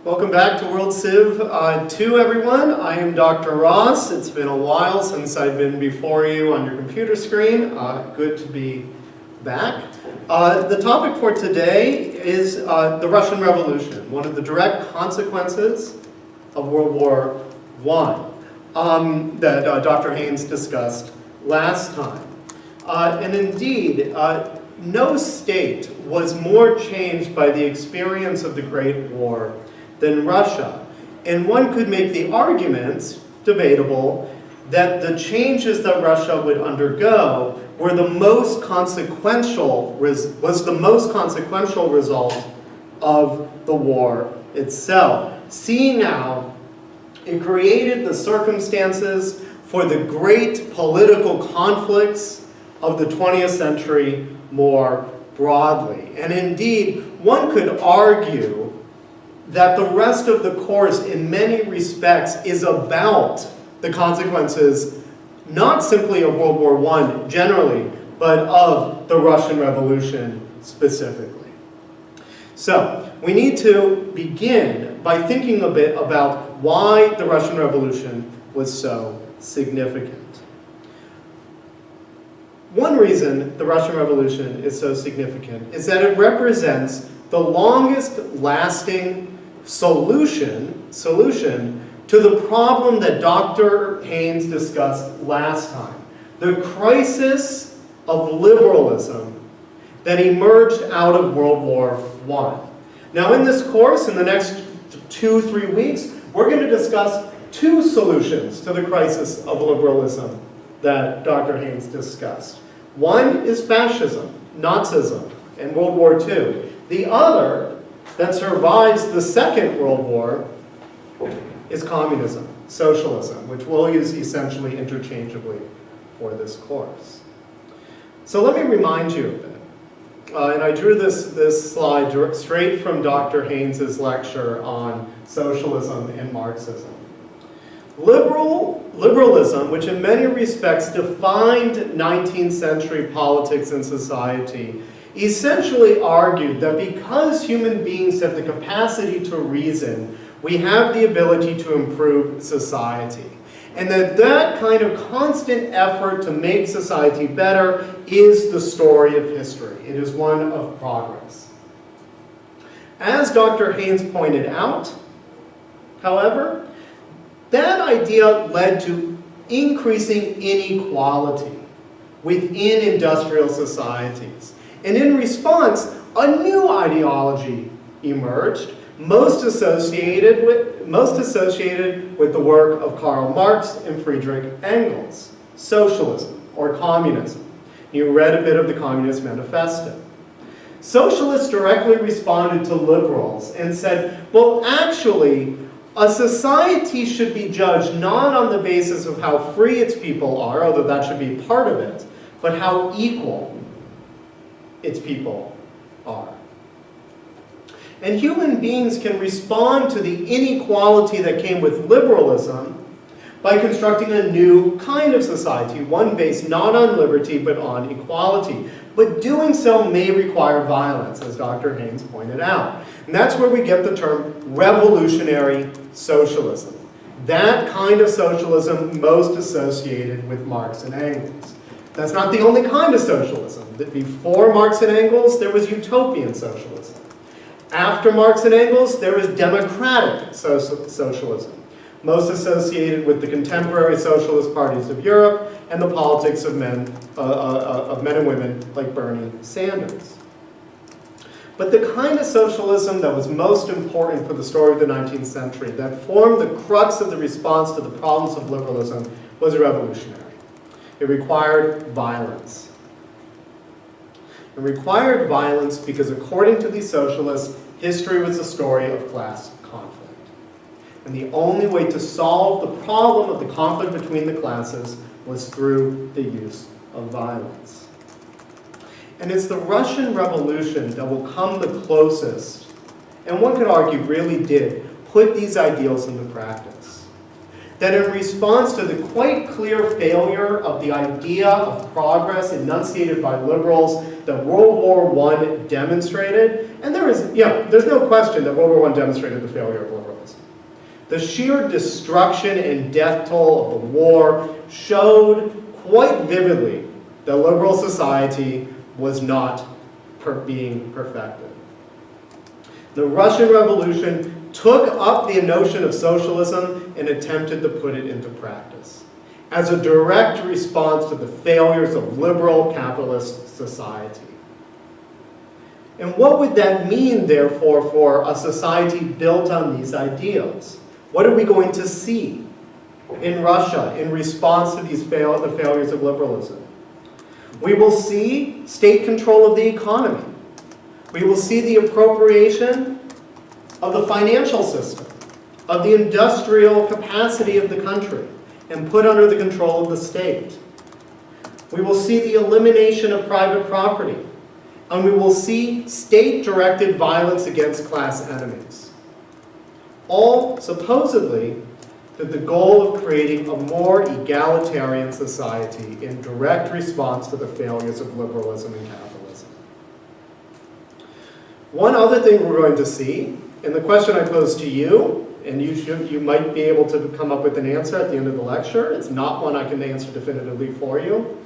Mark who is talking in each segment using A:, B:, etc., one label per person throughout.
A: Welcome back to World Civ 2, everyone. I am Dr. Ross. It's been a while since I've been before you on your computer screen. Good to be back. The topic for today is the Russian Revolution, one of the direct consequences of World War I that Dr. Haynes discussed last time. And indeed, no state was more changed by the experience of the Great War than Russia. And one could make the argument, debatable, that the changes that Russia would undergo were the most consequential, was the most consequential result of the war itself. Seeing how it created the circumstances for the great political conflicts of the 20th century more broadly. And indeed, one could argue that the rest of the course, in many respects, is about the consequences, not simply of World War I generally, but of the Russian Revolution specifically. So, we need to begin by thinking a bit about why the Russian Revolution was so significant. One reason the Russian Revolution is so significant is that it represents the longest lasting solution to the problem that Dr. Haynes discussed last time, the crisis of liberalism that emerged out of World War I. Now in this course, in the next 2-3 weeks, we're going to discuss two solutions to the crisis of liberalism that Dr. Haynes discussed. One is fascism, Nazism, in World War II. The other, that survives the Second World War, is communism, socialism, which we'll use essentially interchangeably for this course. So let me remind you of it. And I drew this slide straight from Dr. Haynes' lecture on socialism and Marxism. Liberalism, which in many respects defined 19th century politics and society, essentially argued that because human beings have the capacity to reason, we have the ability to improve society. And that kind of constant effort to make society better is the story of history. It is one of progress. As Dr. Haynes pointed out, however, that idea led to increasing inequality within industrial societies. And in response, a new ideology emerged, most associated with the work of Karl Marx and Friedrich Engels, socialism or communism. You read a bit of the Communist Manifesto. Socialists directly responded to liberals and said, well, actually, a society should be judged not on the basis of how free its people are, although that should be part of it, but how equal its people are. And human beings can respond to the inequality that came with liberalism by constructing a new kind of society, one based not on liberty but on equality. But doing so may require violence, as Dr. Haynes pointed out. And that's where we get the term revolutionary socialism. That kind of socialism most associated with Marx and Engels. That's not the only kind of socialism. Before Marx and Engels, there was utopian socialism. After Marx and Engels, there was democratic socialism, most associated with the contemporary socialist parties of Europe and the politics of men and women like Bernie Sanders. But the kind of socialism that was most important for the story of the 19th century, that formed the crux of the response to the problems of liberalism, was revolutionary. It required violence. It required violence because, according to these socialists, history was a story of class conflict. And the only way to solve the problem of the conflict between the classes was through the use of violence. And it's the Russian Revolution that will come the closest, and one could argue really did, put these ideals into practice. that in response to the quite clear failure of the idea of progress enunciated by liberals that World War I demonstrated, and there's no question that World War I demonstrated the failure of liberalism. The sheer destruction and death toll of the war showed quite vividly that liberal society was not being perfected. The Russian Revolution took up the notion of socialism and attempted to put it into practice as a direct response to the failures of liberal capitalist society. And what would that mean, therefore, for a society built on these ideals? What are we going to see in Russia in response to the failures of liberalism? We will see state control of the economy. We will see the appropriation of the financial system, of the industrial capacity of the country, and put under the control of the state. We will see the elimination of private property, and we will see state-directed violence against class enemies. All supposedly with the goal of creating a more egalitarian society in direct response to the failures of liberalism and capitalism. One other thing we're going to see, and the question I pose to you, and you might be able to come up with an answer at the end of the lecture, it's not one I can answer definitively for you,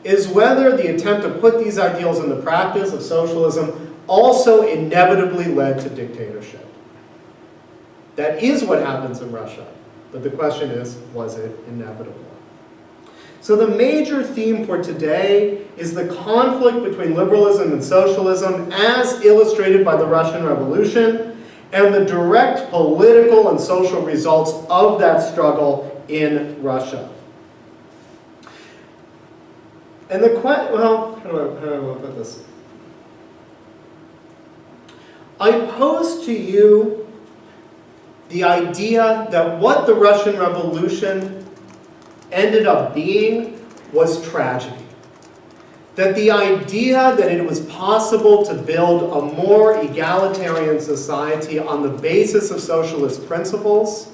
A: is whether the attempt to put these ideals into practice of socialism also inevitably led to dictatorship. That is what happens in Russia. But the question is, was it inevitable? So the major theme for today is the conflict between liberalism and socialism as illustrated by the Russian Revolution and the direct political and social results of that struggle in Russia. And how do I want to put this? I pose to you the idea that what the Russian Revolution ended up being was tragedy. That the idea that it was possible to build a more egalitarian society on the basis of socialist principles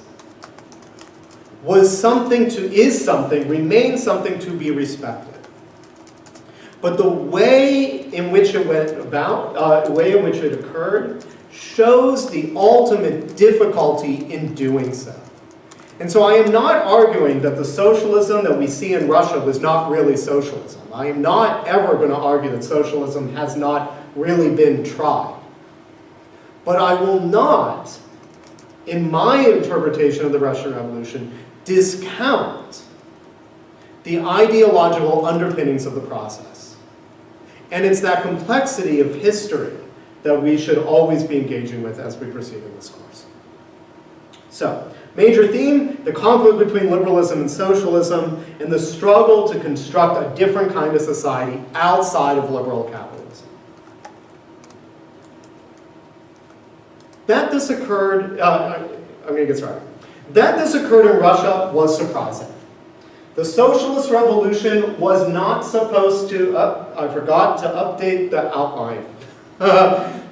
A: remains something to be respected. But the way in which it went about, the way in which it occurred, shows the ultimate difficulty in doing so. And so I am not arguing that the socialism that we see in Russia was not really socialism. I am not ever going to argue that socialism has not really been tried. But I will not, in my interpretation of the Russian Revolution, discount the ideological underpinnings of the process. And it's that complexity of history that we should always be engaging with as we proceed in this course. So, major theme, the conflict between liberalism and socialism, and the struggle to construct a different kind of society outside of liberal capitalism. That this occurred, I'm going to get started. That this occurred in Russia was surprising. The socialist revolution was not supposed to, I forgot to update the outline.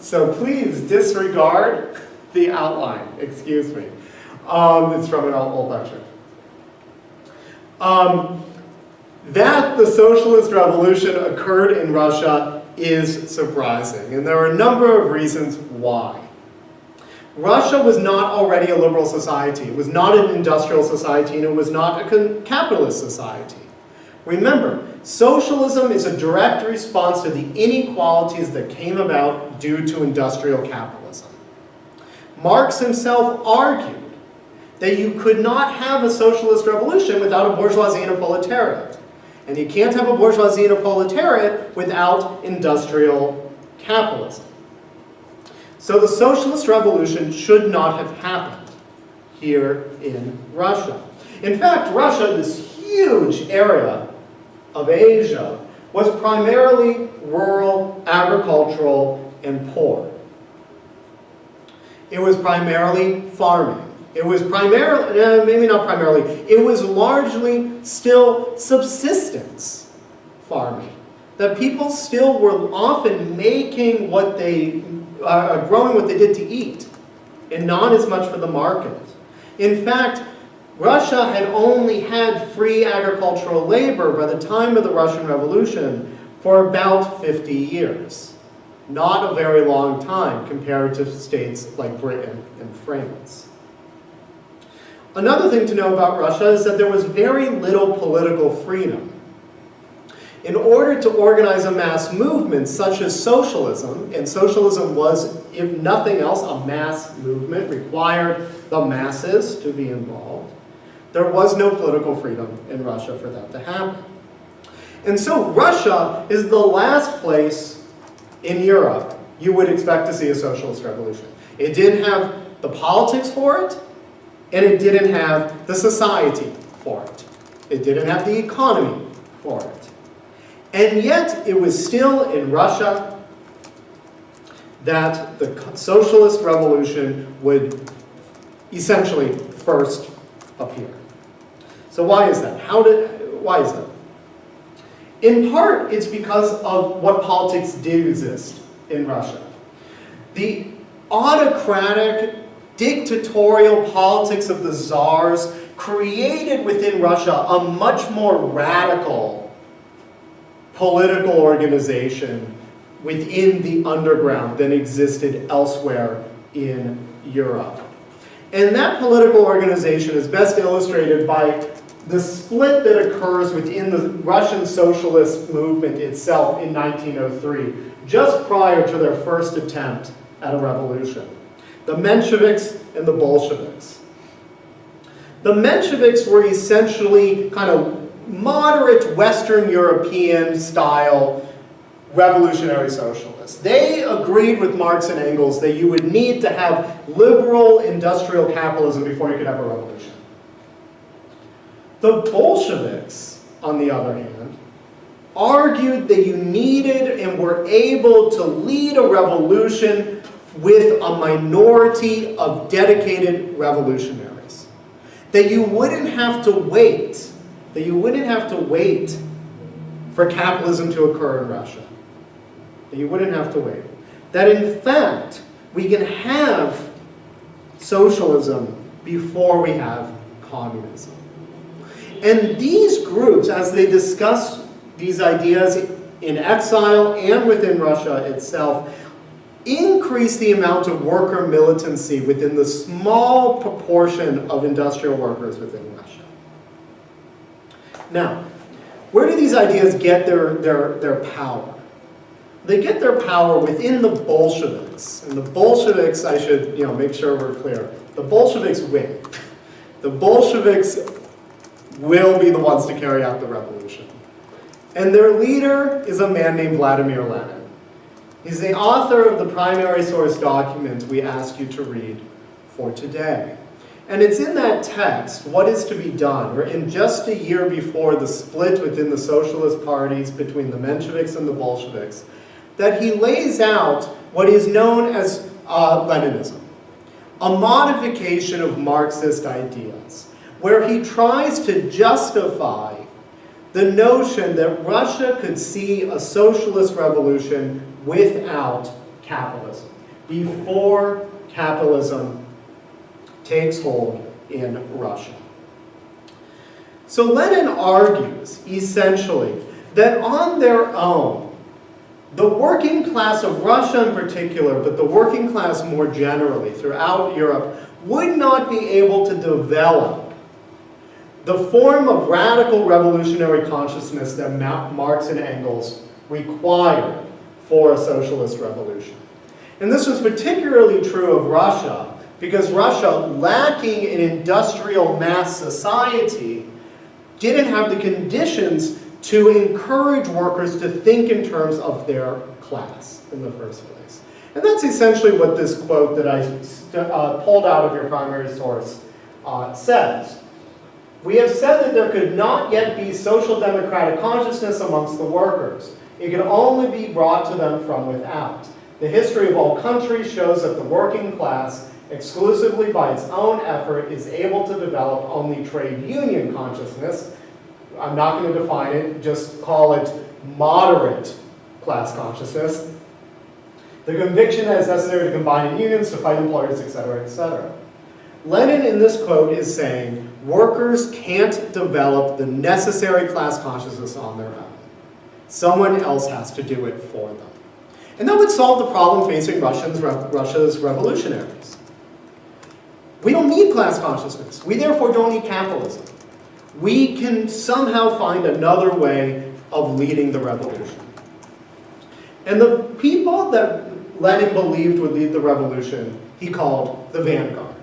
A: So please disregard the outline, excuse me. It's from an old lecture. That the socialist revolution occurred in Russia is surprising, and there are a number of reasons why. Russia was not already a liberal society. It was not an industrial society, and it was not a capitalist society. Remember, socialism is a direct response to the inequalities that came about due to industrial capitalism. Marx himself argued that you could not have a socialist revolution without a bourgeoisie and a proletariat. And you can't have a bourgeoisie and a proletariat without industrial capitalism. So the socialist revolution should not have happened here in Russia. In fact, Russia, this huge area of Asia, was primarily rural, agricultural, and poor. It was primarily farming. It was primarily, maybe not primarily, it was largely still subsistence farming. That people still were often making what they, growing what they did to eat, and not as much for the market. In fact, Russia had only had free agricultural labor by the time of the Russian Revolution for about 50 years. Not a very long time compared to states like Britain and France. Another thing to know about Russia is that there was very little political freedom. In order to organize a mass movement such as socialism, and socialism was, if nothing else, a mass movement, required the masses to be involved, there was no political freedom in Russia for that to happen. And so Russia is the last place in Europe you would expect to see a socialist revolution. It didn't have the politics for it, and it didn't have the society for it. It didn't have the economy for it. And yet, it was still in Russia that the socialist revolution would essentially first appear. So why is that? Why is that? In part, it's because of what politics did exist in Russia. The autocratic, dictatorial politics of the czars created within Russia a much more radical political organization within the underground than existed elsewhere in Europe. And that political organization is best illustrated by the split that occurs within the Russian socialist movement itself in 1903, just prior to their first attempt at a revolution. The Mensheviks and the Bolsheviks. The Mensheviks were essentially kind of moderate Western European style revolutionary socialists. They agreed with Marx and Engels that you would need to have liberal industrial capitalism before you could have a revolution. The Bolsheviks, on the other hand, argued that you needed and were able to lead a revolution with a minority of dedicated revolutionaries. That you wouldn't have to wait for capitalism to occur in Russia. That you wouldn't have to wait. That in fact, we can have socialism before we have communism. And these groups, as they discuss these ideas in exile and within Russia itself, increase the amount of worker militancy within the small proportion of industrial workers within Russia. Now, where do these ideas get their power? They get their power within the Bolsheviks. And the Bolsheviks, I should make sure we're clear, the Bolsheviks win. The Bolsheviks will be the ones to carry out the revolution. And their leader is a man named Vladimir Lenin. He's the author of the primary source document we ask you to read for today. And it's in that text, What is to be Done, where in just a year before the split within the socialist parties between the Mensheviks and the Bolsheviks, that he lays out what is known as Leninism, a modification of Marxist ideas, where he tries to justify the notion that Russia could see a socialist revolution without capitalism, before capitalism takes hold in Russia. So Lenin argues, essentially, that on their own, the working class of Russia in particular, but the working class more generally throughout Europe, would not be able to develop the form of radical revolutionary consciousness that Marx and Engels required for a socialist revolution. And this was particularly true of Russia, because Russia, lacking an industrial mass society, didn't have the conditions to encourage workers to think in terms of their class in the first place. And that's essentially what this quote that I pulled out of your primary source says. We have said that there could not yet be social democratic consciousness amongst the workers. It can only be brought to them from without. The history of all countries shows that the working class, exclusively by its own effort, is able to develop only trade union consciousness. I'm not going to define it, just call it moderate class consciousness. The conviction that it's necessary to combine in unions to fight employers, etc., etc. Lenin in this quote is saying, Workers can't develop the necessary class consciousness on their own. Someone else has to do it for them. And that would solve the problem facing Russia's revolutionaries. We don't need class consciousness. We therefore don't need capitalism. We can somehow find another way of leading the revolution. And the people that Lenin believed would lead the revolution, he called the vanguard.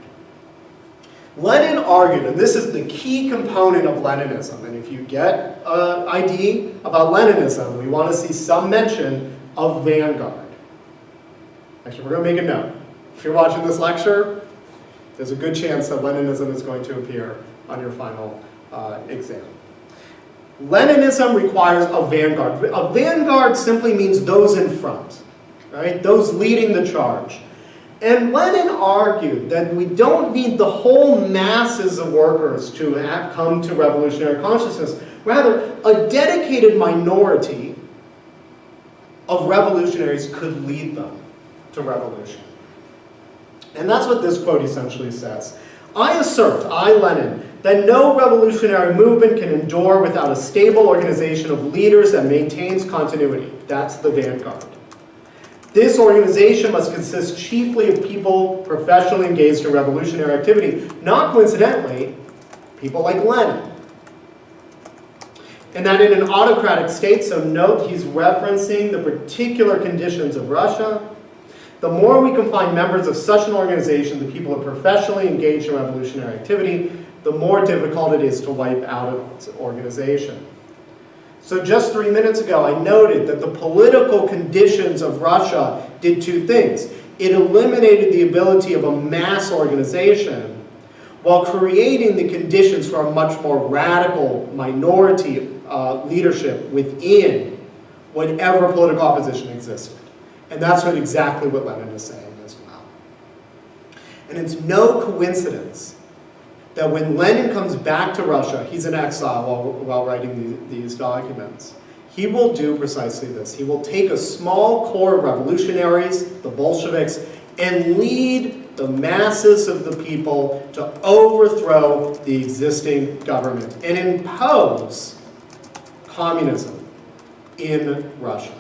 A: Lenin argued, and this is the key component of Leninism, and if you get an ID about Leninism, we want to see some mention of vanguard. Actually, we're going to make a note. If you're watching this lecture, there's a good chance that Leninism is going to appear on your final exam. Leninism requires a vanguard. A vanguard simply means those in front, right? Those leading the charge. And Lenin argued that we don't need the whole masses of workers to have come to revolutionary consciousness. Rather, a dedicated minority of revolutionaries could lead them to revolution. And that's what this quote essentially says. I assert, I, Lenin, that no revolutionary movement can endure without a stable organization of leaders that maintains continuity. That's the vanguard. This organization must consist chiefly of people professionally engaged in revolutionary activity, not coincidentally, people like Lenin. And that in an autocratic state, so note he's referencing the particular conditions of Russia, the more we can find members of such an organization, the people are professionally engaged in revolutionary activity, the more difficult it is to wipe out an organization. So just 3 minutes ago, I noted that the political conditions of Russia did two things. It eliminated the ability of a mass organization while creating the conditions for a much more radical minority leadership within whatever political opposition existed. And that's exactly what Lenin is saying as well. And it's no coincidence that when Lenin comes back to Russia, he's in exile while writing these documents, he will do precisely this. He will take a small core of revolutionaries, the Bolsheviks, and lead the masses of the people to overthrow the existing government and impose communism in Russia.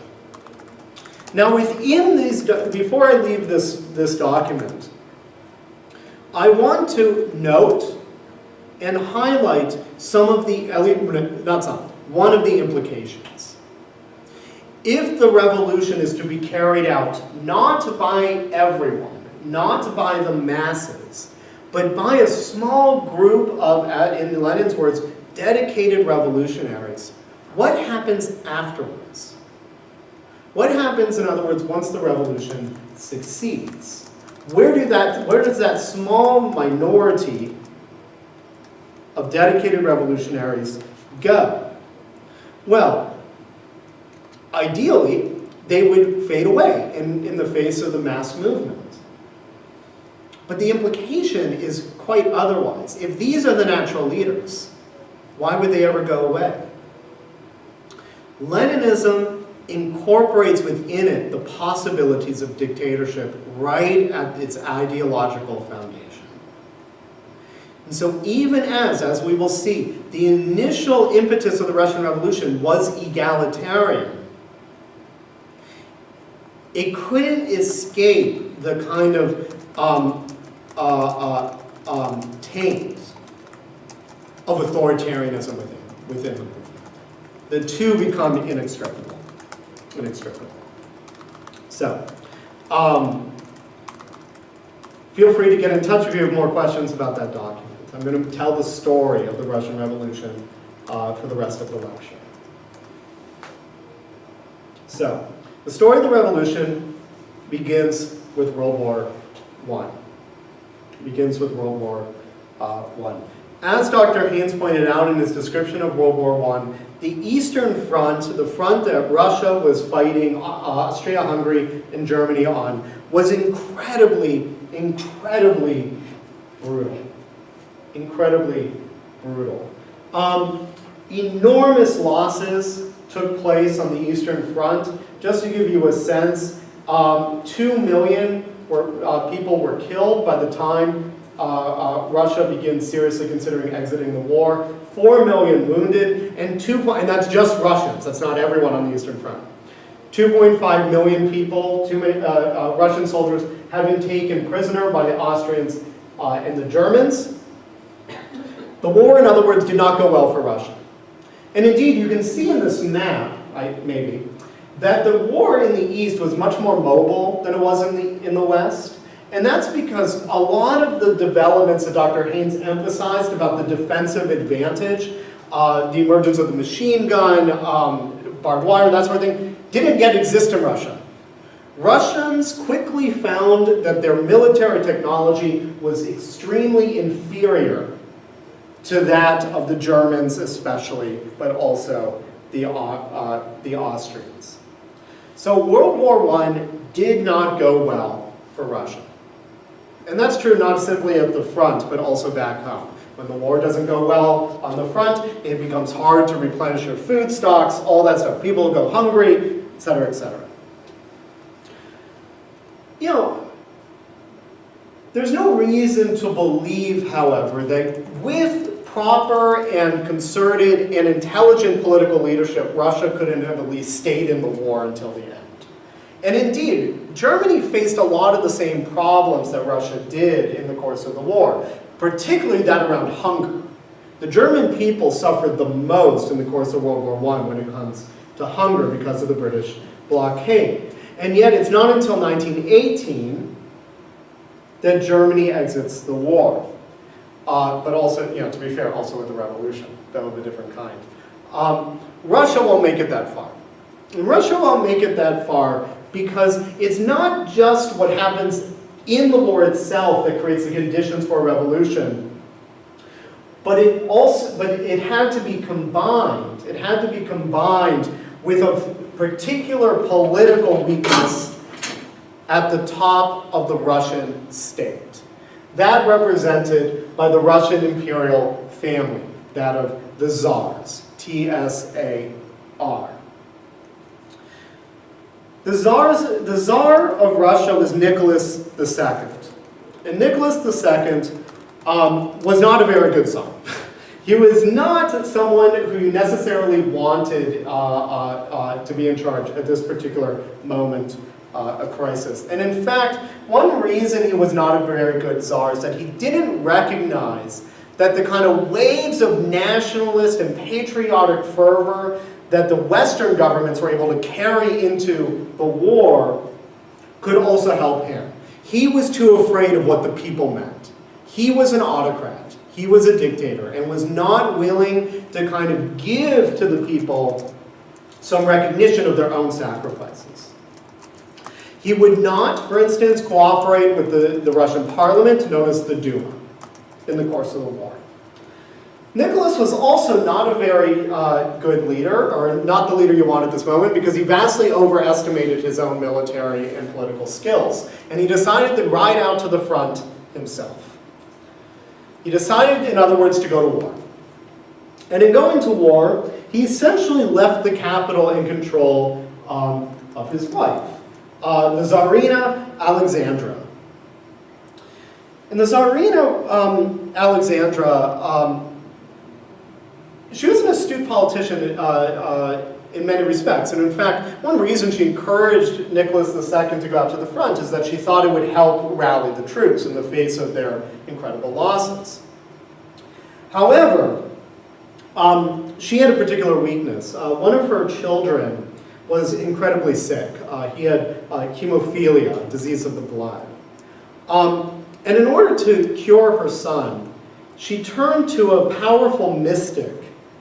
A: Now within these, before I leave this document, I want to note and highlight some of the, one of the implications. If the revolution is to be carried out not by everyone, not by the masses, but by a small group of, in Lenin's words, dedicated revolutionaries, what happens afterwards? What happens, in other words, once the revolution succeeds? Where does that small minority of dedicated revolutionaries go? Well, ideally, they would fade away in the face of the mass movement. But the implication is quite otherwise. If these are the natural leaders, why would they ever go away? Leninism incorporates within it the possibilities of dictatorship right at its ideological foundation. And so even as we will see, the initial impetus of the Russian Revolution was egalitarian, it couldn't escape the kind of taint of authoritarianism within the movement. The two become inextricable. So, feel free to get in touch if you have more questions about that document. I'm going to tell the story of the Russian Revolution for the rest of the lecture. So, the story of the revolution begins with World War I. As Dr. Haynes pointed out in his description of World War I, the Eastern Front, the front that Russia was fighting Austria-Hungary and Germany on, was incredibly brutal. Enormous losses took place on the Eastern Front. Just to give you a sense, 2 million people were killed by the time Russia begins seriously considering exiting the war. 4 million wounded, and that's just Russians, that's not everyone on the Eastern Front. 2.5 million people, Russian soldiers, have been taken prisoner by the Austrians and the Germans. The war, in other words, did not go well for Russia. And indeed, you can see in this map, maybe, that the war in the East was much more mobile than it was in the West. And that's because a lot of the developments that Dr. Haynes emphasized about the defensive advantage, the emergence of the machine gun, barbed wire, that sort of thing, didn't yet exist in Russia. Russians quickly found that their military technology was extremely inferior to that of the Germans especially, but also the Austrians. So World War I did not go well for Russia. And that's true not simply at the front, but also back home. When the war doesn't go well on the front, it becomes hard to replenish your food stocks, all that stuff. People go hungry, et cetera, et cetera. You know, there's no reason to believe, however, that with proper and concerted and intelligent political leadership, Russia couldn't have at least stayed in the war until the end. And indeed, Germany faced a lot of the same problems that Russia did in the course of the war, particularly that around hunger. The German people suffered the most in the course of World War I when it comes to hunger because of the British blockade. And yet it's not until 1918 that Germany exits the war. But also, to be fair, also with the revolution, though of a different kind. Russia won't make it that far. And Russia won't make it that far because it's not just what happens in the war itself that creates the conditions for a revolution, but it had to be combined. It had to be combined with a particular political weakness at the top of the Russian state. That represented by the Russian imperial family, that of the Tsars, T-S-A-R. The Tsar of Russia was Nicholas II. And Nicholas II was not a very good Tsar. He was not someone who necessarily wanted to be in charge at this particular moment, a crisis. And in fact, one reason he was not a very good Tsar is that he didn't recognize that the kind of waves of nationalist and patriotic fervor that the Western governments were able to carry into the war could also help him. He was too afraid of what the people meant. He was an autocrat. He was a dictator and was not willing to kind of give to the people some recognition of their own sacrifices. He would not, for instance, cooperate with the Russian parliament, known as the Duma, in the course of the war. Nicholas was also not a very good leader, or not the leader you want at this moment, because he vastly overestimated his own military and political skills. And he decided to ride out to the front himself. He decided, in other words, to go to war. And in going to war, he essentially left the capital in control of his wife, the Tsarina Alexandra. And the Tsarina Alexandra, she was an astute politician in many respects. And in fact, one reason she encouraged Nicholas II to go out to the front is that she thought it would help rally the troops in the face of their incredible losses. However, she had a particular weakness. One of her children was incredibly sick. He had hemophilia, disease of the blood. And in order to cure her son, she turned to a powerful mystic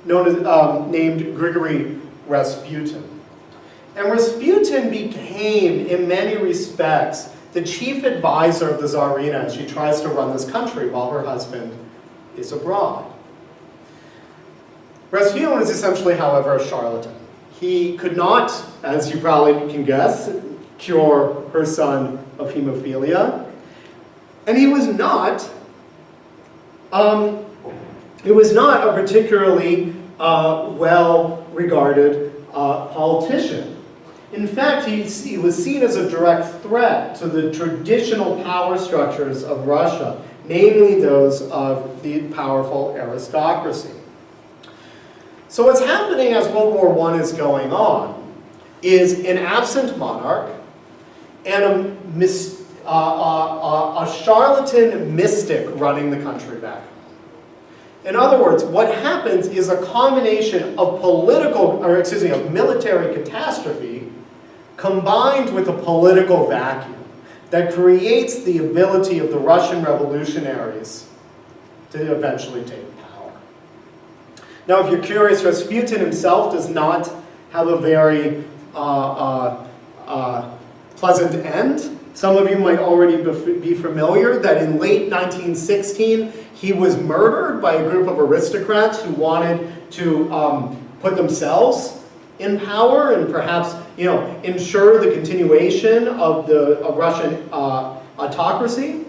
A: named Grigory Rasputin. And Rasputin became, in many respects, the chief advisor of the Tsarina as she tries to run this country while her husband is abroad. Rasputin was essentially, however, a charlatan. He could not, as you probably can guess, cure her son of hemophilia. And he was not a particularly well-regarded politician. In fact, he was seen as a direct threat to the traditional power structures of Russia namely those of the powerful aristocracy. So what's happening as World War I is going on is an absent monarch and a charlatan mystic running the country back. In other words, what happens is a combination of of military catastrophe combined with a political vacuum that creates the ability of the Russian revolutionaries to eventually take power. Now, if you're curious, Rasputin himself does not have a very pleasant end. Some of you might already be familiar that in late 1916, he was murdered by a group of aristocrats who wanted to put themselves in power and perhaps, ensure the continuation of the Russian autocracy.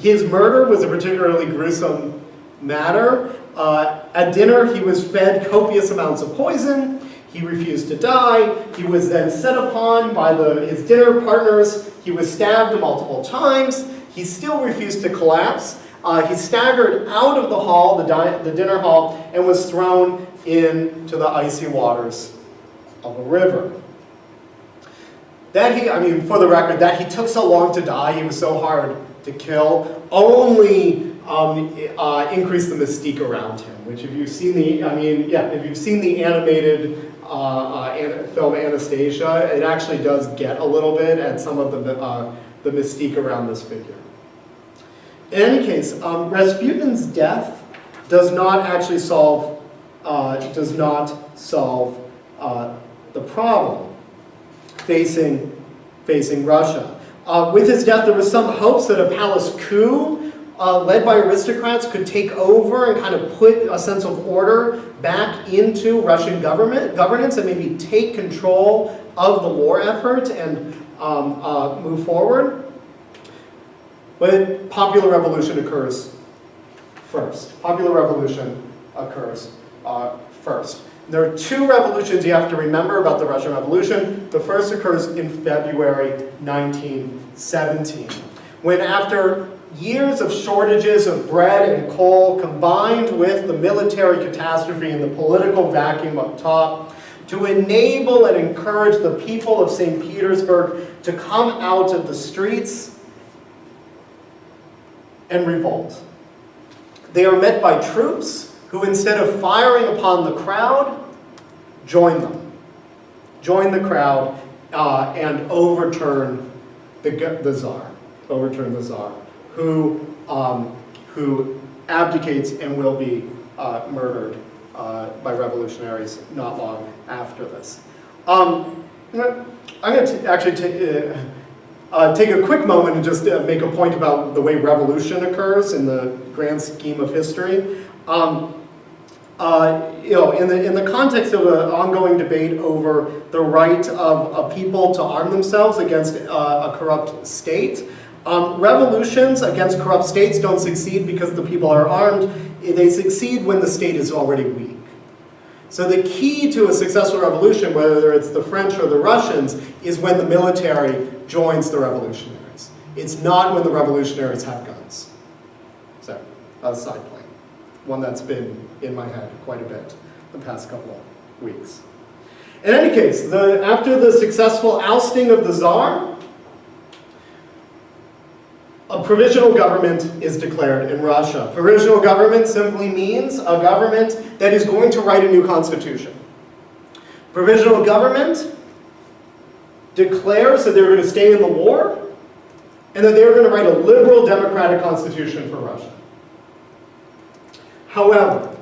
A: His murder was a particularly gruesome matter. At dinner, he was fed copious amounts of poison. He refused to die. He was then set upon by his dinner partners. He was stabbed multiple times. He still refused to collapse. He staggered out of the hall, the dinner hall, and was thrown into the icy waters of a river. For the record, that he took so long to die, he was so hard to kill, only increased the mystique around him. Which, if you've seen the animated film Anastasia, it actually does get a little bit at some of the mystique around this figure. In any case, Rasputin's death does not actually solve the problem facing Russia. With his death, there was some hopes that a palace coup led by aristocrats could take over and kind of put a sense of order back into Russian governance and maybe take control of the war effort and move forward. But popular revolution occurs first. There are two revolutions you have to remember about the Russian Revolution. The first occurs in February 1917, when after years of shortages of bread and coal, combined with the military catastrophe and the political vacuum up top, to enable and encourage the people of St. Petersburg to come out of the streets and revolt. They are met by troops who, instead of firing upon the crowd, join the crowd and overturn the Tsar, who abdicates and will be murdered by revolutionaries not long after this. I'm going to actually take a quick moment and just make a point about the way revolution occurs in the grand scheme of history. In the context of an ongoing debate over the right of a people to arm themselves against a corrupt state, revolutions against corrupt states don't succeed because the people are armed. They succeed when the state is already weak. So the key to a successful revolution, whether it's the French or the Russians, is when the military joins the revolutionaries. It's not when the revolutionaries have guns. So, a side point. One that's been in my head quite a bit the past couple of weeks. In any case, after the successful ousting of the Tsar, a provisional government is declared in Russia. Provisional government simply means a government that is going to write a new constitution. Provisional government declares that they're going to stay in the war and that they're going to write a liberal democratic constitution for Russia. However,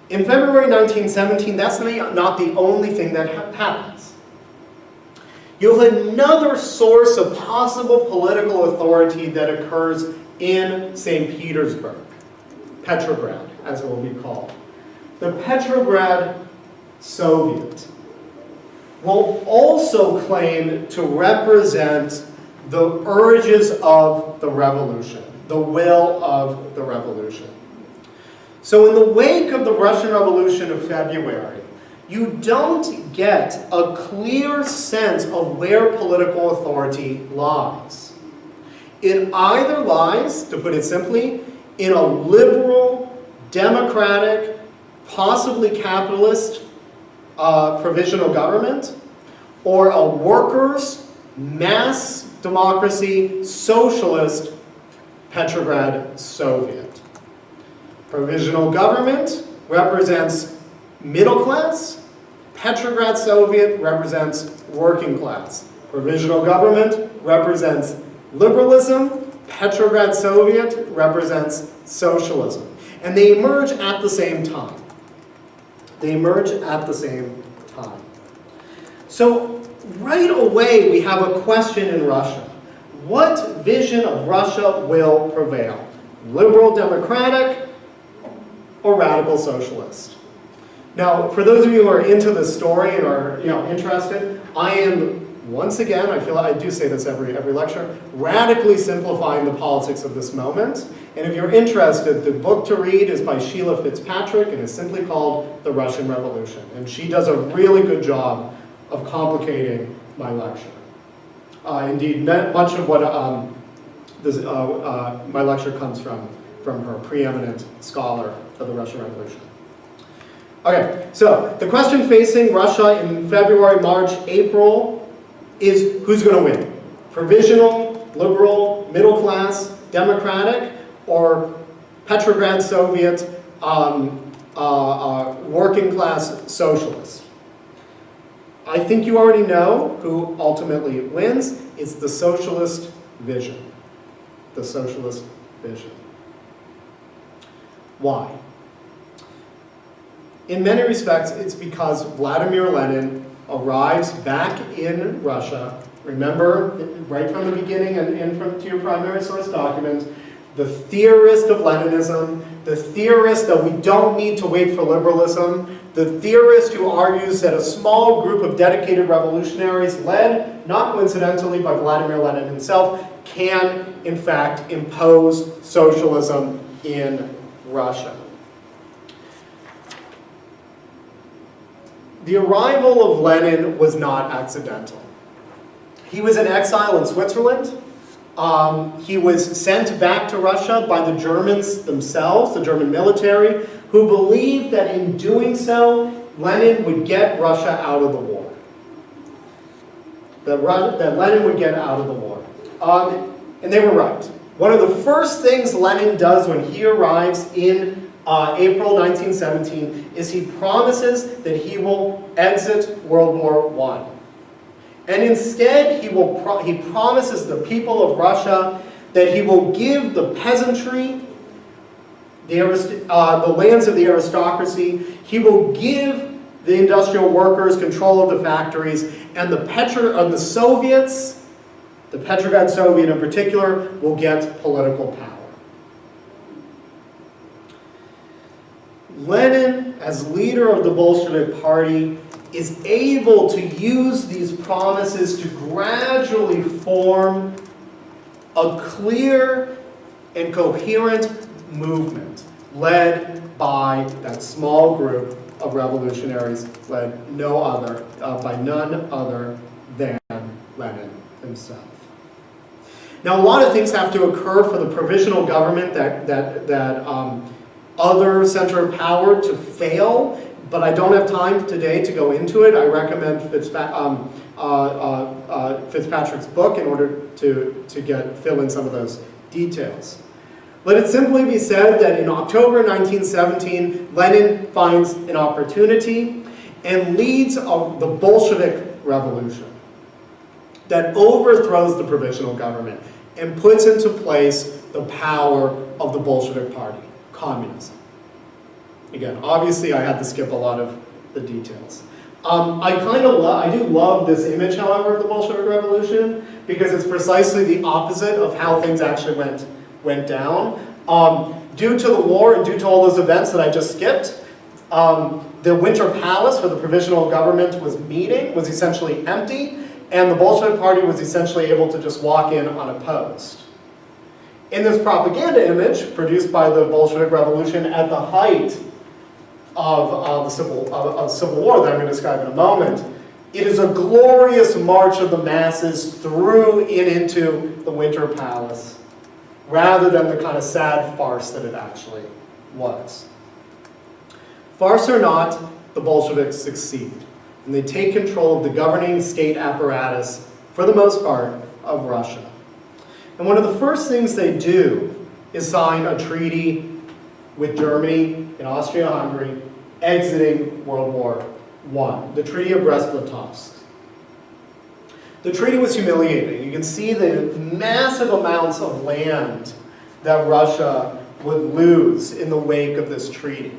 A: in February 1917, that's not the only thing that happens. You have another source of possible political authority that occurs in St. Petersburg, Petrograd, as it will be called. The Petrograd Soviet will also claim to represent the urges of the revolution, the will of the revolution. So in the wake of the Russian Revolution of February, you don't get a clear sense of where political authority lies. It either lies, to put it simply, in a liberal, democratic, possibly capitalist provisional government, or a workers' mass democracy, socialist Petrograd Soviet. Provisional government represents middle class. Petrograd Soviet represents working class. Provisional government represents liberalism. Petrograd Soviet represents socialism. And they emerge at the same time. They emerge at the same time. So right away we have a question in Russia. What vision of Russia will prevail? Liberal democratic or radical socialist? Now, for those of you who are into this story and are interested, I am, once again, I feel I do say this every lecture, radically simplifying the politics of this moment. And if you're interested, the book to read is by Sheila Fitzpatrick and is simply called The Russian Revolution. And she does a really good job of complicating my lecture. Indeed, much of what my lecture comes from her, preeminent scholar of the Russian Revolution. Okay, so the question facing Russia in February, March, April is who's going to win? Provisional, liberal, middle class, democratic, or Petrograd Soviet, working class socialist? I think you already know who ultimately wins. It's the socialist vision. The socialist vision. Why? In many respects, it's because Vladimir Lenin arrives back in Russia. Remember, right from the beginning and to your primary source document, the theorist of Leninism, the theorist that we don't need to wait for liberalism, the theorist who argues that a small group of dedicated revolutionaries, led, not coincidentally, by Vladimir Lenin himself, can, in fact, impose socialism in Russia. The arrival of Lenin was not accidental. He was in exile in Switzerland. He was sent back to Russia by the Germans themselves, the German military, who believed that in doing so, Lenin would get Russia out of the war. That Lenin would get out of the war. And they were right. One of the first things Lenin does when he arrives in April 1917 is he promises that he will exit World War I. And instead, he promises the people of Russia that he will give the peasantry, the lands of the aristocracy, he will give the industrial workers control of the factories, and the Soviets, the Petrograd Soviet in particular, will get political power. Lenin, as leader of the Bolshevik Party, is able to use these promises to gradually form a clear and coherent movement led by that small group of revolutionaries led by none other than Lenin himself. Now, a lot of things have to occur for the provisional government that other center of power to fail, but I don't have time today to go into it. I recommend Fitzpatrick's book in order to fill in some of those details. Let it simply be said that in October 1917, Lenin finds an opportunity and leads the Bolshevik Revolution that overthrows the provisional government and puts into place the power of the Bolshevik Party. Communism. Again, obviously I had to skip a lot of the details. I do love this image, however, of the Bolshevik Revolution because it's precisely the opposite of how things actually went down. Due to the war and due to all those events that I just skipped, the Winter Palace where the provisional government was meeting was essentially empty, and the Bolshevik Party was essentially able to just walk in unopposed. In this propaganda image produced by the Bolshevik Revolution at the height of the Civil War that I'm going to describe in a moment, It is a glorious march of the masses through and into the Winter Palace, rather than the kind of sad farce that it actually was. Farce or not, the Bolsheviks succeed, and they take control of the governing state apparatus, for the most part, of Russia. And one of the first things they do is sign a treaty with Germany and Austria-Hungary, exiting World War I, the Treaty of Brest-Litovsk. The treaty was humiliating. You can see the massive amounts of land that Russia would lose in the wake of this treaty.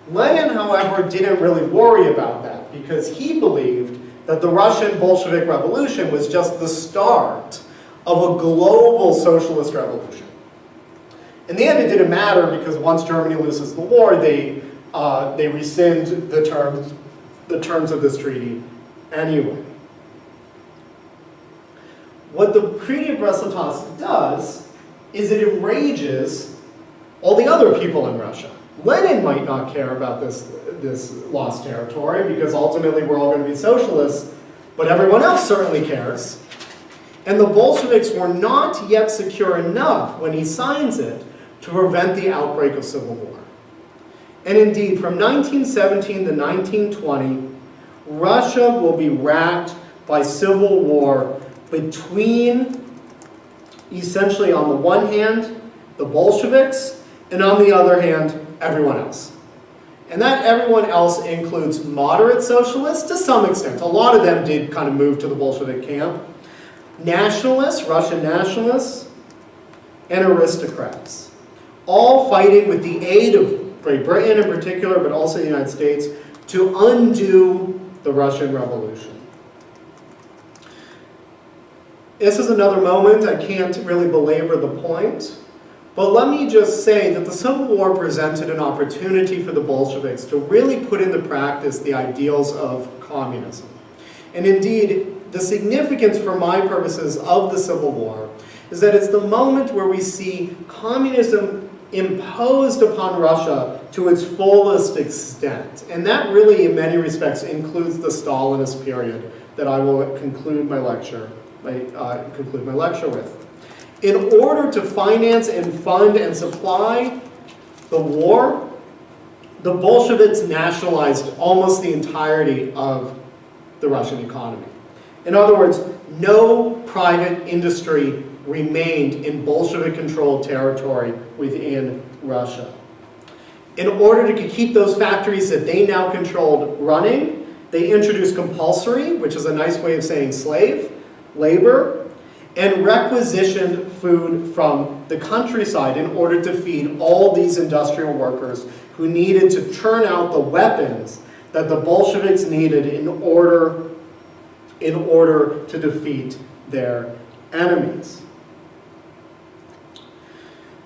A: Lenin, however, didn't really worry about that because he believed that the Russian Bolshevik Revolution was just the start of a global socialist revolution. In the end, it didn't matter because once Germany loses the war, they rescind the terms of this treaty anyway. What the Treaty of Brest-Litovsk does is it enrages all the other people in Russia. Lenin might not care about this lost territory because ultimately we're all going to be socialists, but everyone else certainly cares. And the Bolsheviks were not yet secure enough when he signs it to prevent the outbreak of civil war. And indeed, from 1917 to 1920, Russia will be racked by civil war between, essentially on the one hand, the Bolsheviks, and on the other hand, everyone else. And that everyone else includes moderate socialists to some extent. A lot of them did kind of move to the Bolshevik camp. Nationalists, Russian nationalists, and aristocrats. All fighting with the aid of Great Britain in particular, but also the United States, to undo the Russian Revolution. This is another moment, I can't really belabor the point, but let me just say that the Civil War presented an opportunity for the Bolsheviks to really put into practice the ideals of communism. And indeed, the significance for my purposes of the Civil War is that it's the moment where we see communism imposed upon Russia to its fullest extent. And that really, in many respects, includes the Stalinist period that I will conclude my lecture with. In order to finance and fund and supply the war, the Bolsheviks nationalized almost the entirety of the Russian economy. In other words, no private industry remained in Bolshevik-controlled territory within Russia. In order to keep those factories that they now controlled running, they introduced compulsory, which is a nice way of saying slave, labor, and requisitioned food from the countryside in order to feed all these industrial workers who needed to churn out the weapons that the Bolsheviks needed in order to defeat their enemies.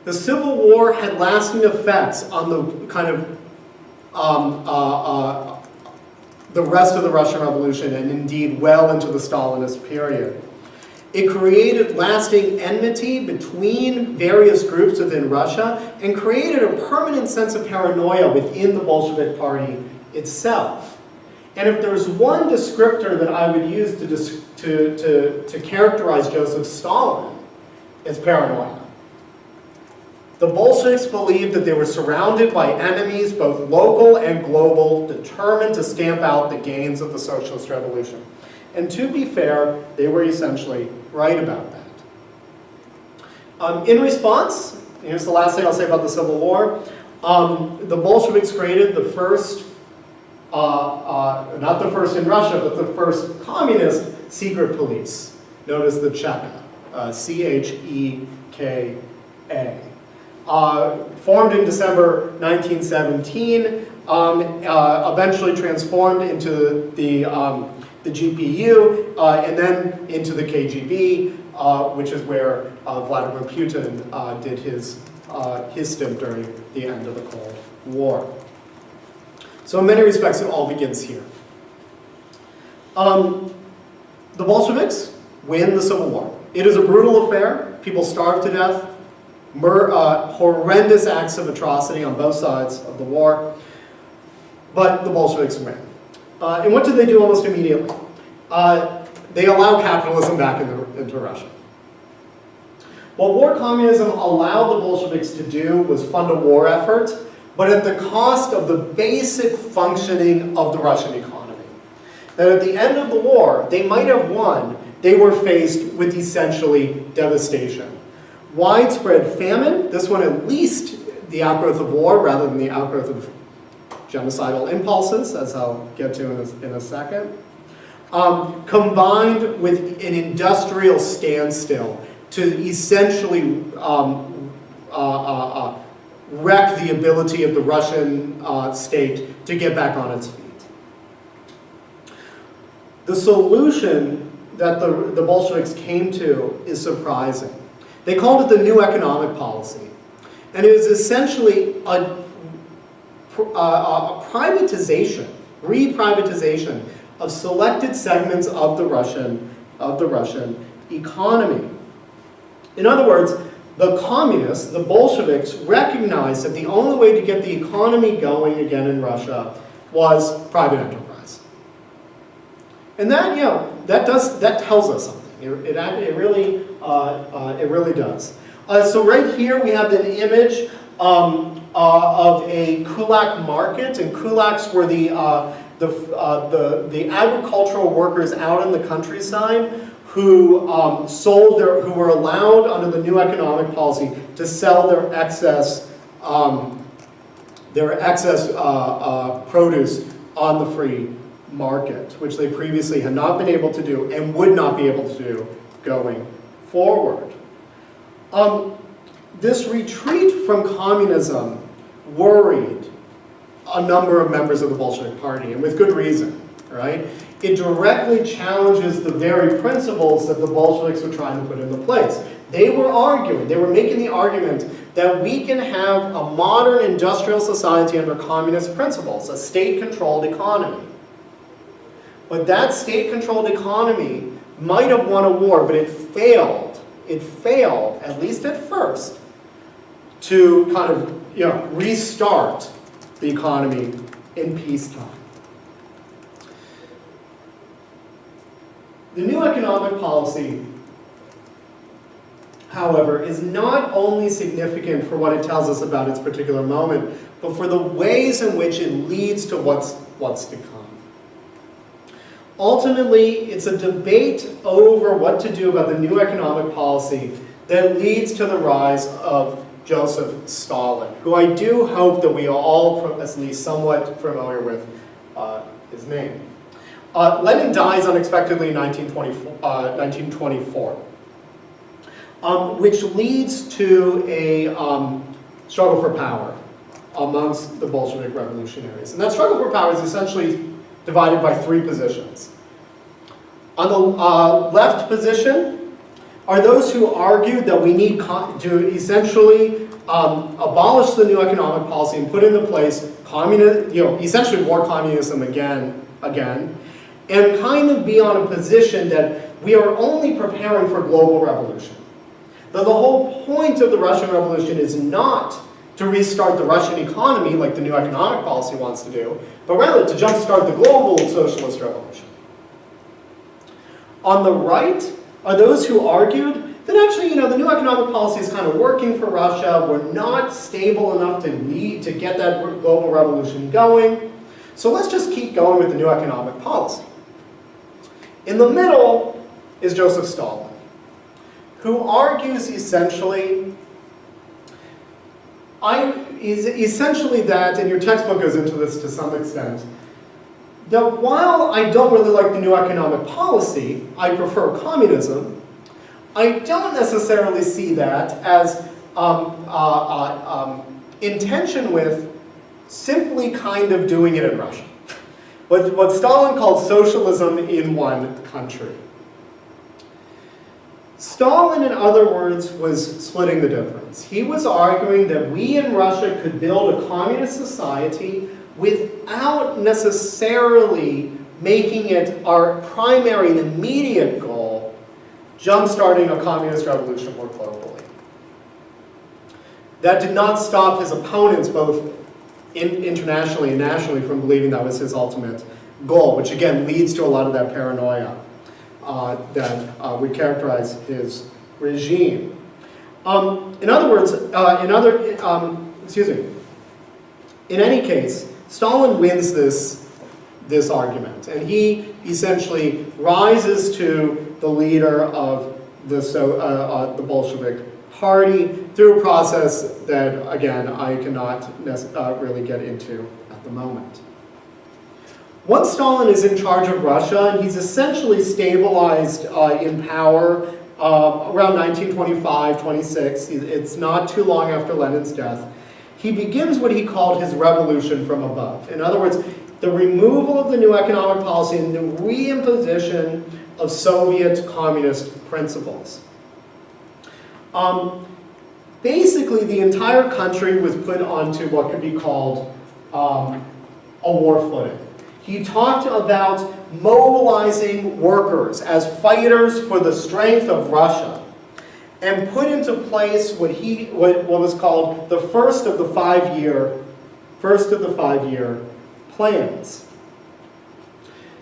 A: The Civil War had lasting effects on the kind of the rest of the Russian Revolution, and indeed well into the Stalinist period. It created lasting enmity between various groups within Russia and created a permanent sense of paranoia within the Bolshevik Party itself. And if there's one descriptor that I would use to characterize Joseph Stalin, it's paranoia. The Bolsheviks believed that they were surrounded by enemies, both local and global, determined to stamp out the gains of the socialist revolution. And to be fair, they were essentially right about that. In response, here's the last thing I'll say about the Civil War, the Bolsheviks created the first, not the first in Russia, but the first communist secret police, known as the Cheka, Cheka. Formed in December 1917, eventually transformed into the GPU, and then into the KGB, which is where Vladimir Putin did his stint during the end of the Cold War. So in many respects, it all begins here. The Bolsheviks win the Civil War. It is a brutal affair. People starve to death. Horrendous acts of atrocity on both sides of the war. But the Bolsheviks win. And what did they do almost immediately? they allow capitalism back into Russia. What war communism allowed the Bolsheviks to do was fund a war effort, but at the cost of the basic functioning of the Russian economy. That at the end of the war, they might have won, they were faced with essentially devastation. Widespread famine, this one at least the outgrowth of war rather than the outgrowth of genocidal impulses, as I'll get to in a second, combined with an industrial standstill to essentially wreck the ability of the Russian state to get back on its feet. The solution that the Bolsheviks came to is surprising. They called it the New Economic Policy. And it was essentially a privatization, re-privatization of selected segments of the Russian economy. In other words, the communists, the Bolsheviks, recognized that the only way to get the economy going again in Russia was private enterprise. And that, you know, that tells us something. It really does. So right here we have an image of a kulak market, and kulaks were the agricultural workers out in the countryside who who were allowed under the New Economic Policy to sell their excess produce on the free market, which they previously had not been able to do and would not be able to do going forward. This retreat from communism worried a number of members of the Bolshevik Party, and with good reason, right? It directly challenges the very principles that the Bolsheviks were trying to put into place. They were making the argument that we can have a modern industrial society under communist principles, a state-controlled economy. But that state-controlled economy might have won a war, but it failed. It failed, at least at first, to kind of, you know, restart the economy in peacetime. The New Economic Policy, however, is not only significant for what it tells us about its particular moment, but for the ways in which it leads to what's to come. Ultimately, it's a debate over what to do about the New Economic Policy that leads to the rise of Joseph Stalin, who I do hope that we are all at least somewhat familiar with his name. Lenin dies unexpectedly in 1924, which leads to a struggle for power amongst the Bolshevik revolutionaries. And that struggle for power is essentially divided by three positions. On the left position are those who argue that we need to essentially abolish the New Economic Policy and put into place essentially war communism again, and kind of be on a position that we are only preparing for global revolution. Though the whole point of the Russian Revolution is not to restart the Russian economy like the New Economic Policy wants to do, but rather to jumpstart the global socialist revolution. On the right are those who argued that actually, the New Economic Policy is kind of working for Russia. We're not stable enough to get that global revolution going. So let's just keep going with the New Economic Policy. In the middle is Joseph Stalin, who argues essentially that, and your textbook goes into this to some extent, that while I don't really like the New Economic Policy, I prefer communism, I don't necessarily see that as in tension with simply kind of doing it in Russia. What Stalin called socialism in one country. Stalin, in other words, was splitting the difference. He was arguing that we in Russia could build a communist society without necessarily making it our primary and immediate goal, jump-starting a communist revolution more globally. That did not stop his opponents, both internationally and nationally, from believing that was his ultimate goal, which again leads to a lot of that paranoia that would characterize his regime. In other words, in any case, Stalin wins this argument, and he essentially rises to the leader of the Bolshevik Party through a process that, again, I cannot really get into at the moment. Once Stalin is in charge of Russia, and he's essentially stabilized in power around 1925-26, it's not too long after Lenin's death, he begins what he called his revolution from above. In other words, the removal of the new economic policy and the reimposition of Soviet communist principles. Basically, the entire country was put onto what could be called a war footing. He talked about mobilizing workers as fighters for the strength of Russia, and put into place what was called the first of the five-year plans.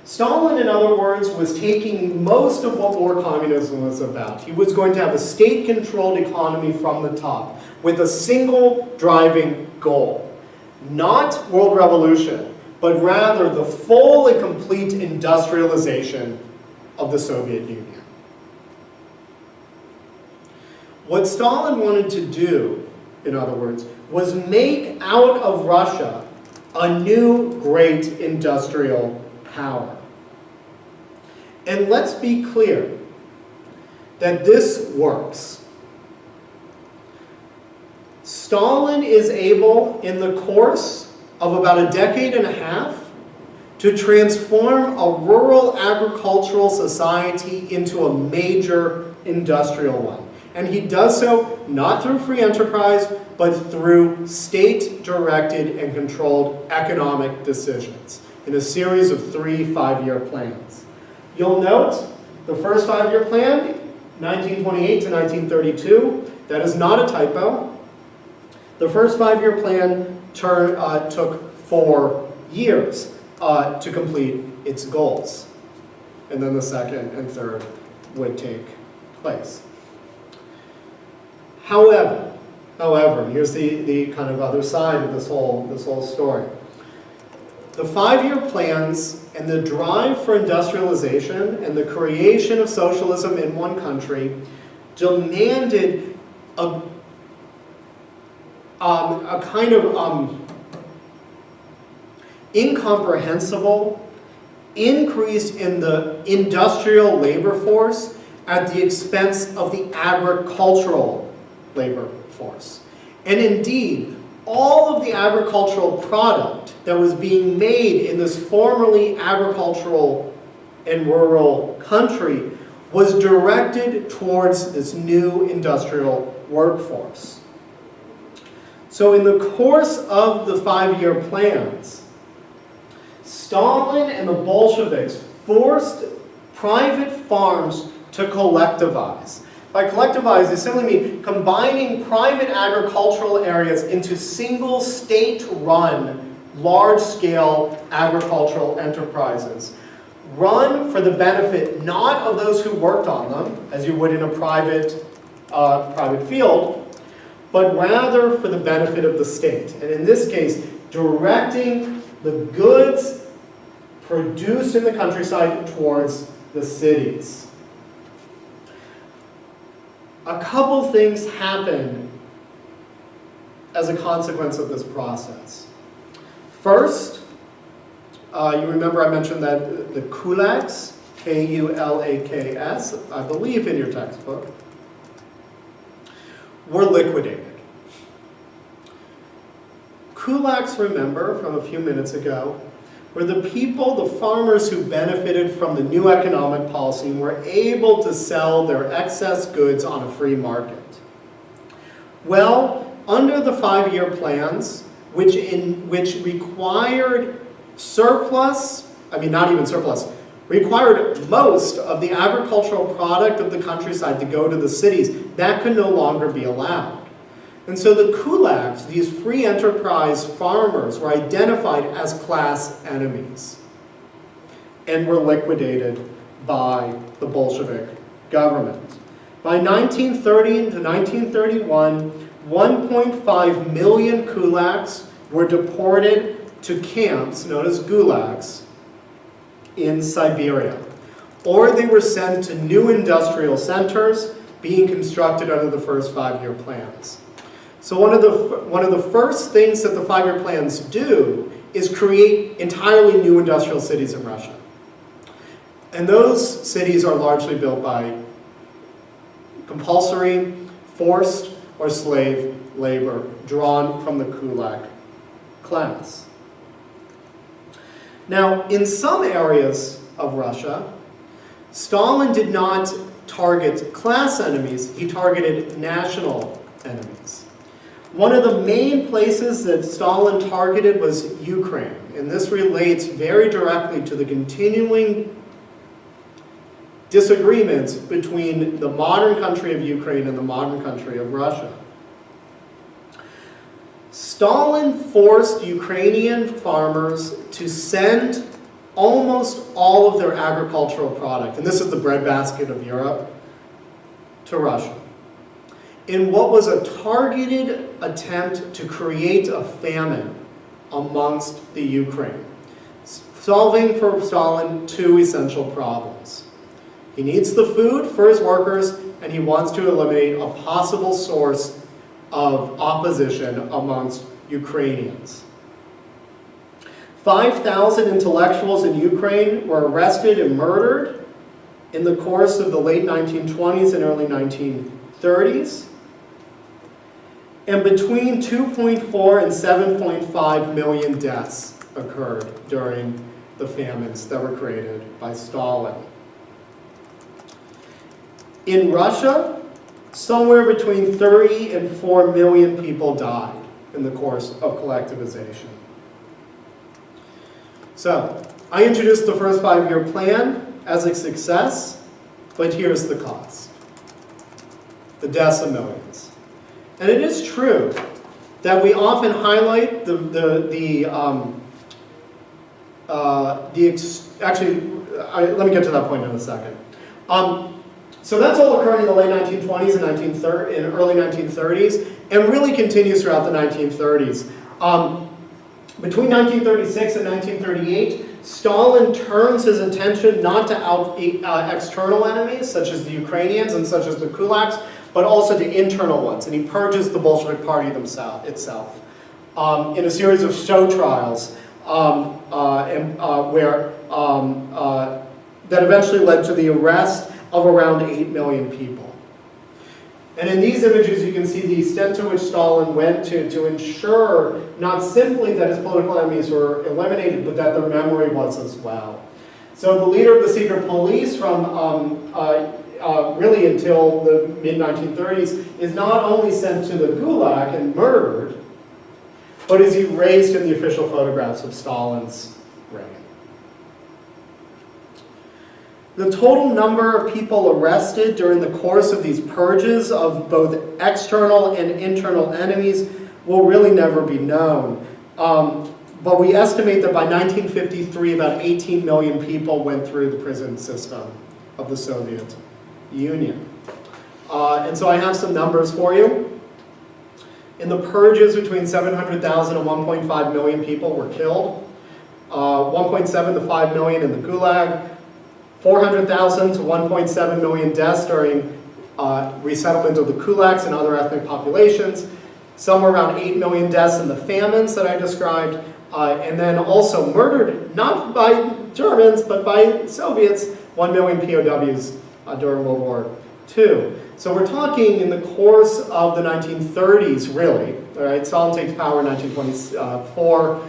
A: Stalin, in other words, was taking most of what war communism was about. He was going to have a state-controlled economy from the top, with a single driving goal. Not world revolution, but rather the full and complete industrialization of the Soviet Union. What Stalin wanted to do, in other words, was make out of Russia a new great industrial power. And let's be clear that this works. Stalin is able, in the course of about a decade and a half, to transform a rural agricultural society into a major industrial one. And he does so not through free enterprise, but through state-directed and controlled economic decisions in a series of 3 5-year plans. You'll note the first 5-year plan, 1928 to 1932, that is not a typo. The first 5-year plan took 4 years to complete its goals. And then the second and third would take place. However, here's the kind of other side of this whole story. The 5-year plans and the drive for industrialization and the creation of socialism in one country demanded a kind of incomprehensible increase in the industrial labor force at the expense of the agricultural labor force. And indeed, all of the agricultural product that was being made in this formerly agricultural and rural country was directed towards this new industrial workforce. So in the course of the 5-year plans, Stalin and the Bolsheviks forced private farms to collectivize. By collectivize, they simply mean combining private agricultural areas into single state-run, large-scale agricultural enterprises, run for the benefit not of those who worked on them, as you would in a private field, but rather for the benefit of the state. And in this case, directing the goods produced in the countryside towards the cities. A couple things happen as a consequence of this process. First, you remember I mentioned that the kulaks, K-U-L-A-K-S, I believe in your textbook, were liquidated. Kulaks, remember from a few minutes ago, were the people, the farmers who benefited from the new economic policy and were able to sell their excess goods on a free market. Well, under the 5-year plans, which required required most of the agricultural product of the countryside to go to the cities, that could no longer be allowed. And so the kulaks, these free enterprise farmers, were identified as class enemies. and were liquidated by the Bolshevik government. By 1930 to 1931, 1.5 million kulaks were deported to camps known as gulags in Siberia, or they were sent to new industrial centers being constructed under the first five-year plans. So one of the first things that the five-year plans do is create entirely new industrial cities in Russia. And those cities are largely built by compulsory, forced, or slave labor drawn from the kulak class. Now, in some areas of Russia, Stalin did not target class enemies, he targeted national enemies. One of the main places that Stalin targeted was Ukraine, and this relates very directly to the continuing disagreements between the modern country of Ukraine and the modern country of Russia. Stalin forced Ukrainian farmers to send almost all of their agricultural product, and this is the breadbasket of Europe, to Russia, in what was a targeted attempt to create a famine amongst the Ukraine, solving for Stalin two essential problems. He needs the food for his workers, and he wants to eliminate a possible source of opposition amongst Ukrainians. 5,000 intellectuals in Ukraine were arrested and murdered in the course of the late 1920s and early 1930s. And between 2.4 and 7.5 million deaths occurred during the famines that were created by Stalin. In Russia, somewhere between 30 and 4 million people died in the course of collectivization. So, I introduced the first five-year plan as a success, but here's the cost. The deaths of millions. And it is true that we often highlight let me get to that point in a second. So that's all occurring in the late 1920s and early 1930s, and really continues throughout the 1930s. Between 1936 and 1938, Stalin turns his attention not to external enemies, such as the Ukrainians and such as the kulaks, but also to internal ones, and he purges the Bolshevik Party itself in a series of show trials that eventually led to the arrest of around 8 million people. And in these images, you can see the extent to which Stalin went to ensure not simply that his political enemies were eliminated, but that their memory was as well. So the leader of the secret police from really until the mid-1930s is not only sent to the Gulag and murdered, but is erased in the official photographs of Stalin's reign. The total number of people arrested during the course of these purges of both external and internal enemies will really never be known. But we estimate that by 1953, about 18 million people went through the prison system of the Soviet Union. And so I have some numbers for you. In the purges, between 700,000 and 1.5 million people were killed. 1.7 to 5 million in the Gulag. 400,000 to 1.7 million deaths during resettlement of the kulaks and other ethnic populations. Somewhere around 8 million deaths in the famines that I described. And then also murdered, not by Germans, but by Soviets, 1 million POWs during World War II. So we're talking in the course of the 1930s, really. All right, Stalin takes power in 1924,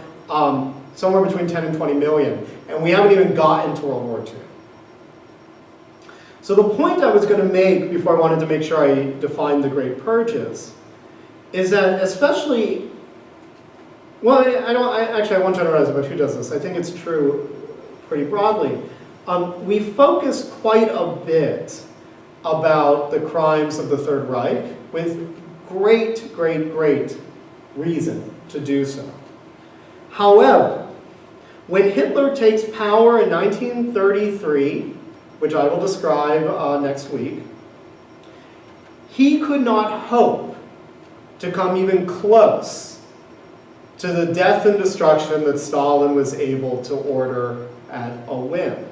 A: somewhere between 10 and 20 million. And we haven't even gotten to World War II. So the point I was going to make before I wanted to make sure I defined the Great Purges is that especially, well, I won't generalize about who does this. I think it's true pretty broadly. We focus quite a bit about the crimes of the Third Reich with great, great, great reason to do so. However, When Hitler takes power in 1933, which I will describe next week, he could not hope to come even close to the death and destruction that Stalin was able to order at a whim.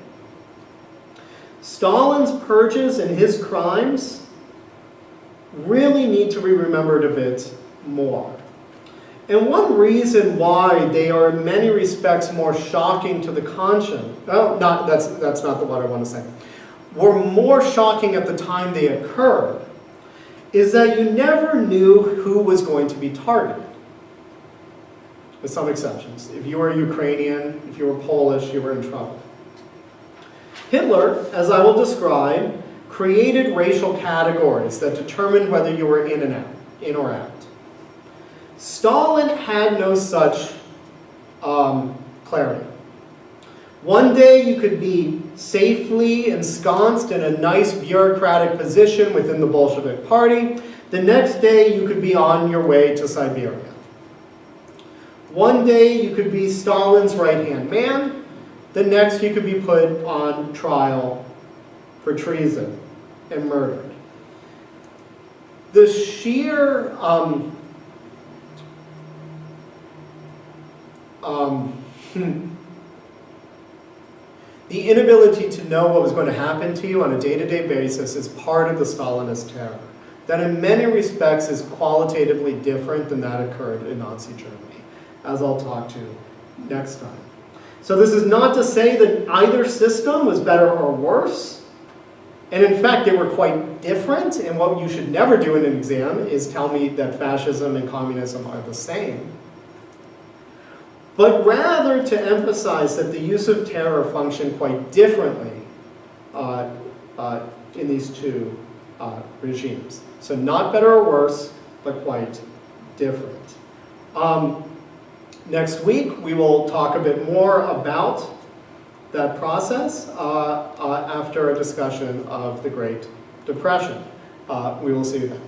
A: Stalin's purges and his crimes really need to be remembered a bit more. And one reason why they are in many respects more shocking to the conscience, that's not the word I want to say, were more shocking at the time they occurred, is that you never knew who was going to be targeted. With some exceptions. If you were Ukrainian, if you were Polish, you were in trouble. Hitler, as I will describe, created racial categories that determined whether you were in or out. Stalin had no such clarity. One day you could be safely ensconced in a nice bureaucratic position within the Bolshevik Party. The next day you could be on your way to Siberia. One day you could be Stalin's right-hand man. The next you could be put on trial for treason and murdered. The sheer the inability to know what was going to happen to you on a day-to-day basis is part of the Stalinist terror. That in many respects is qualitatively different than that occurred in Nazi Germany, as I'll talk to next time. So this is not to say that either system was better or worse. And in fact, they were quite different. And what you should never do in an exam is tell me that fascism and communism are the same. But rather to emphasize that the use of terror functioned quite differently in these two regimes. So not better or worse, but quite different. Next week, we will talk a bit more about that process after a discussion of the Great Depression. We will see you then.